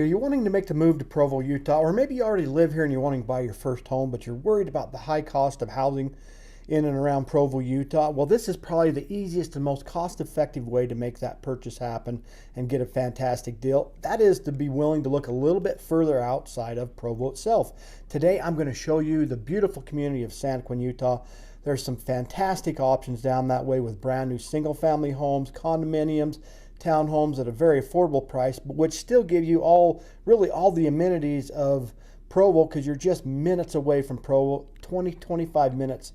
Are you wanting to make the move to Provo, Utah, or maybe you already live here and you're wanting to buy your first home, but you're worried about the high cost of housing in and around Provo, Utah? Well, this is probably the easiest and most cost-effective way to make that purchase happen and get a fantastic deal. That is to be willing to look a little bit further outside of Provo itself. Today, I'm going to show you the beautiful community of Santaquin, Utah. There's some fantastic options down that way with brand new single-family homes, condominiums, townhomes at a very affordable price, but which still give you really all the amenities of Provo, because you're just minutes away from Provo, 25 minutes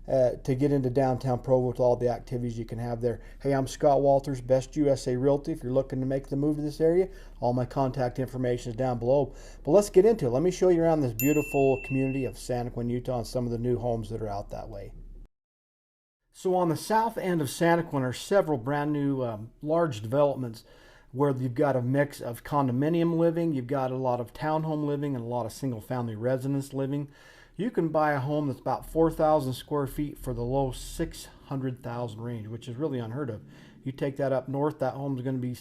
to get into downtown Provo with all the activities you can have there. Hey, I'm Scott Walters, Best USA Realty. If you're looking to make the move to this area, all my contact information is down below. But let's get into it. Let me show you around this beautiful community of Santaquin, Utah, and some of the new homes that are out that way. So on the south end of Santaquin are several brand new large developments where you've got a mix of condominium living, you've got a lot of townhome living, and a lot of single family residence living. You can buy a home that's about 4,000 square feet for the low 600,000 range, which is really unheard of. You take that up north, that home's going to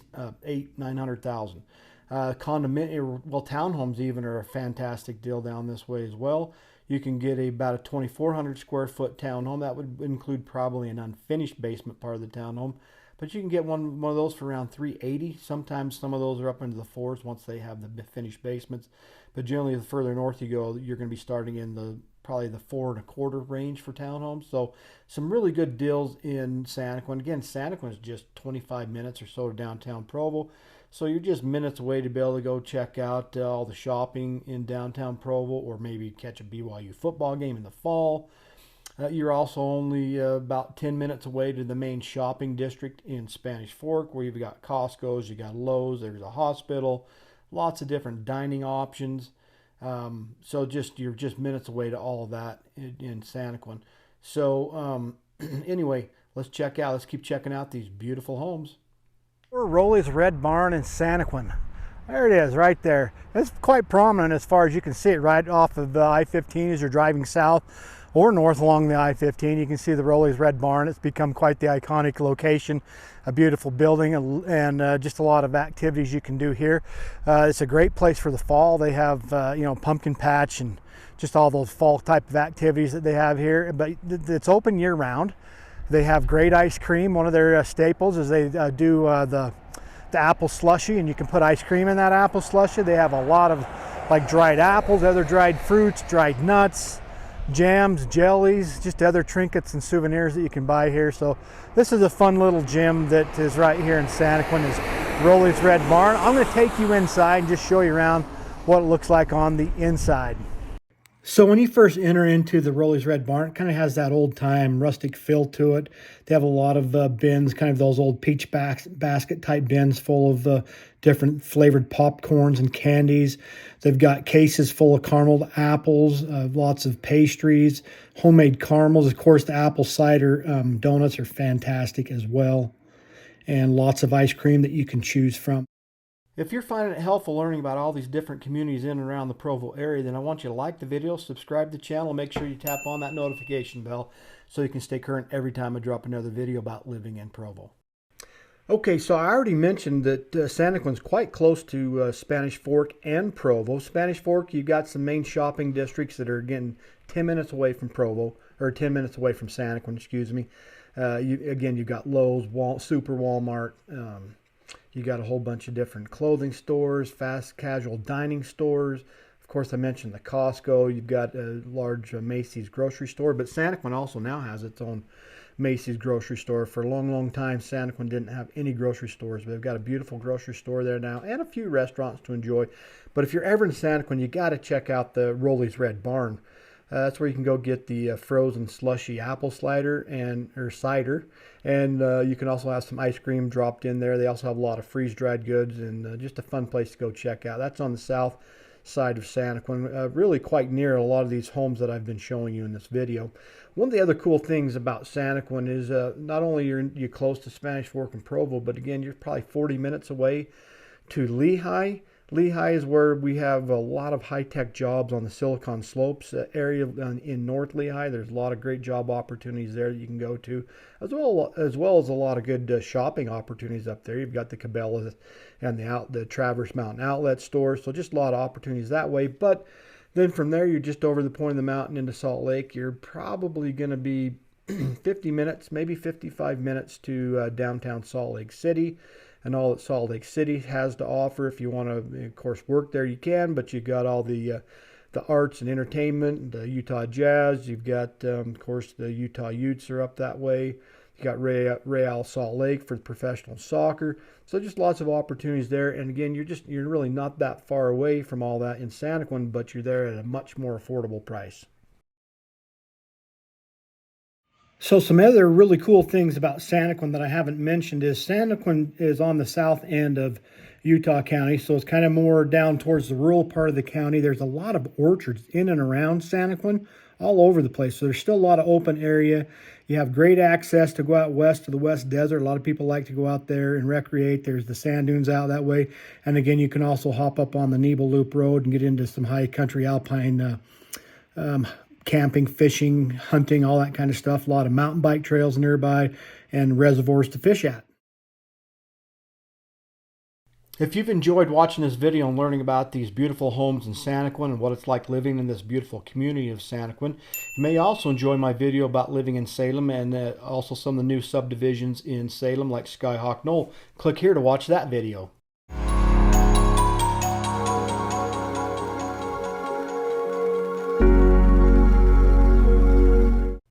be 900,000. Condominium, well, townhomes even are a fantastic deal down this way as well. You can get about a 2,400 square foot townhome. That would include probably an unfinished basement part of the townhome, but you can get one of those for around 380. Sometimes some of those are up into the fours once they have the finished basements. But generally, the further north you go, you're going to be starting in probably the 4.25 range for townhomes. So some really good deals in Santaquin. Again, Santaquin is just 25 minutes or so to downtown Provo. So you're just minutes away to be able to go check out all the shopping in downtown Provo, or maybe catch a BYU football game in the fall. You're also only about 10 minutes away to the main shopping district in Spanish Fork, where you've got Costco's, you got Lowe's, there's a hospital, lots of different dining options. So you're just minutes away to all of that in Santaquin. So anyway, let's keep checking out these beautiful homes. We're Rowley's Red Barn in Santaquin. There it is, right there. It's quite prominent as far as you can see it right off of I-15 as you're driving south or north along the I-15. You can see the Rowley's Red Barn. It's become quite the iconic location, a beautiful building, and just a lot of activities you can do here. It's a great place for the fall. They have pumpkin patch and just all those fall type of activities that they have here, but it's open year round. They have great ice cream. One of their staples is they do the apple slushy, and you can put ice cream in that apple slushy. They have a lot of like dried apples, other dried fruits, dried nuts, jams, jellies, just other trinkets and souvenirs that you can buy here. So this is a fun little gym that is right here in Santaquin, is Rowley's Red Barn. I'm going to take you inside and just show you around what it looks like on the inside. So when you first enter into the Rowley's Red Barn, it kind of has that old-time rustic feel to it. They have a lot of bins, kind of those old peach basket type bins full of different flavored popcorns and candies. They've got cases full of carameled apples, lots of pastries, homemade caramels. Of course, the apple cider donuts are fantastic as well, and lots of ice cream that you can choose from. If you're finding it helpful learning about all these different communities in and around the Provo area, then I want you to like the video, subscribe to the channel, and make sure you tap on that notification bell so you can stay current every time I drop another video about living in Provo. Okay, so I already mentioned that Santaquin's quite close to Spanish Fork and Provo. Spanish Fork, you've got some main shopping districts that are, again, 10 minutes away from Provo, or 10 minutes away from Santaquin, excuse me. You've got Lowe's, Super Walmart, you got a whole bunch of different clothing stores, fast casual dining stores. Of course, I mentioned the Costco. You've got a large Macy's grocery store, but Santaquin also now has its own Macy's grocery store. For a long, long time, Santaquin didn't have any grocery stores, but they've got a beautiful grocery store there now and a few restaurants to enjoy. But if you're ever in Santaquin, you got to check out the Rowley's Red Barn. That's where you can go get the frozen slushy apple cider, and you can also have some ice cream dropped in there. They also have a lot of freeze-dried goods, and just a fun place to go check out. That's on the south side of Santaquin, really quite near a lot of these homes that I've been showing you in this video. One of the other cool things about Santaquin is not only you're close to Spanish Fork and Provo, but again, you're probably 40 minutes away to Lehigh, Lehigh is where we have a lot of high-tech jobs on the Silicon Slopes area in North Lehigh. There's a lot of great job opportunities there that you can go to, as well as a lot of good shopping opportunities up there. You've got the Cabela's and the Traverse Mountain Outlet store, so just a lot of opportunities that way. But then from there, you're just over the point of the mountain into Salt Lake. You're probably going to be 50 minutes, maybe 55 minutes to downtown Salt Lake City and all that Salt Lake City has to offer. If you want to, of course, work there, you can, but you've got all the arts and entertainment, the Utah Jazz. You've got, of course, the Utah Utes are up that way. You got Real Salt Lake for professional soccer. So just lots of opportunities there. And again, you're really not that far away from all that in Santaquin, but you're there at a much more affordable price. So some other really cool things about Santaquin that I haven't mentioned is Santaquin is on the south end of Utah County, so it's kind of more down towards the rural part of the county. There's a lot of orchards in and around Santaquin, all over the place. So there's still a lot of open area. You have great access to go out west to the West Desert. A lot of people like to go out there and recreate. There's the sand dunes out that way. And again, you can also hop up on the Nebel Loop Road and get into some high country alpine camping, fishing, hunting, all that kind of stuff. A lot of mountain bike trails nearby and reservoirs to fish at. If you've enjoyed watching this video and learning about these beautiful homes in Santaquin and what it's like living in this beautiful community of Santaquin, you may also enjoy my video about living in Salem and also some of the new subdivisions in Salem like Skyhawk Knoll. Click here to watch that video.